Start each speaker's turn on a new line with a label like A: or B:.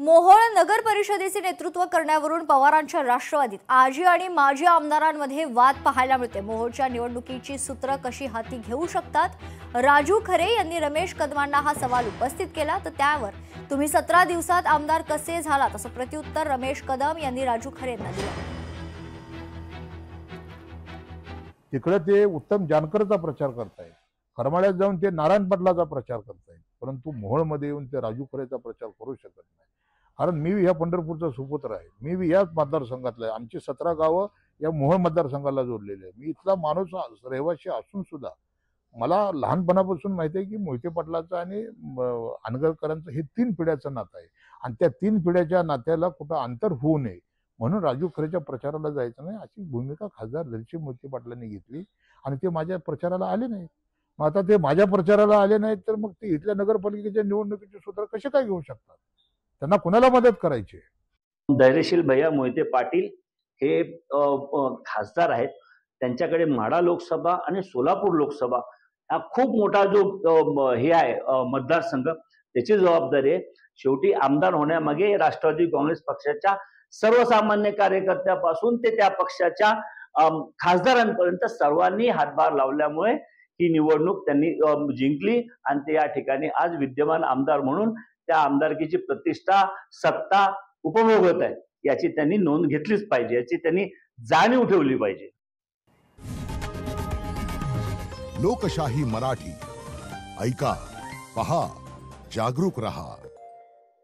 A: मोहोळ नगर परिषदेचे नेतृत्व करण्यावरून पवारांच्या राष्ट्रवादीत आजी आणि माजी आमदारांमध्ये वाद पाहायला मिळते। मोहोळच्या निवडणुकीची सूत्र कशी हाती घेऊ शकतात, राजू खरे यांनी रमेश कदमांना हा सवाल उपस्थित केला। तर त्यावर तुम्ही 17 दिवसात आमदार कसे झालात असं प्रत्युत्तर रमेश कदम यांनी राजू खरे यांना दिलं।
B: तिकडे ते उत्तम जानकरचा प्रचार करतायत, करमाळ्यात जाऊन ते नारायण पाटलाचा प्रचार करतायत, परंतु मोहोळमध्ये येऊन ते राजू खरेचा प्रचार करू शकत नाही। कारण मी या पंढरपूरचा सुपुत्र आहे, मी याच मतदारसंघातला आहे। आमची 17 गावं या मोहोळ मतदारसंघाला जोडलेले आहे। मी इथला माणूस रहिवासी असून सुद्धा मला लहानपणापासून माहिती आहे की मोहिते पाटलाचं आणि अनगरकरांचं हे 3 पिढ्याचं नातं आहे आणि त्या 3 पिढ्याच्या नात्याला कुठं अंतर होऊ नये म्हणून राजू खरेच्या प्रचाराला जायचं नाही अशी भूमिका खासदार धैर्यशील मोहिते पाटलांनी घेतली आणि ते माझ्या प्रचाराला आले नाही। मग आता ते माझ्या प्रचाराला आले नाहीत तर मग ते इथल्या नगरपालिकेच्या निवडणुकीचे सूत्र कसे काय घेऊ शकतात? त्यांना कुणाला मदत करायची?
C: धैर्यशील भैया मोहिते पाटील हे खासदार आहेत। त्यांच्याकडे माढा लोकसभा आणि सोलापूर लोकसभा हा खूप मोठा जो हे आहे मतदारसंघ, त्याची जबाबदारी आहे। शेवटी आमदार होण्यामागे राष्ट्रवादी काँग्रेस पक्षाच्या सर्वसामान्य कार्यकर्त्यापासून ते त्या पक्षाच्या खासदारांपर्यंत सर्वांनी हातभार लावल्यामुळे ही निवडणूक त्यांनी जिंकली आणि ते या ठिकाणी आज विद्यमान आमदार म्हणून त्या आमदारकीची प्रतिष्ठा, सत्ता उपभोगत आहेत। याची त्यांनी नोंद घेतलीच पाहिजे, याची त्यांनी जाणीव ठेवली पाहिजे।
D: लोकशाही मराठी ऐका, पहा, जागरूक रहा।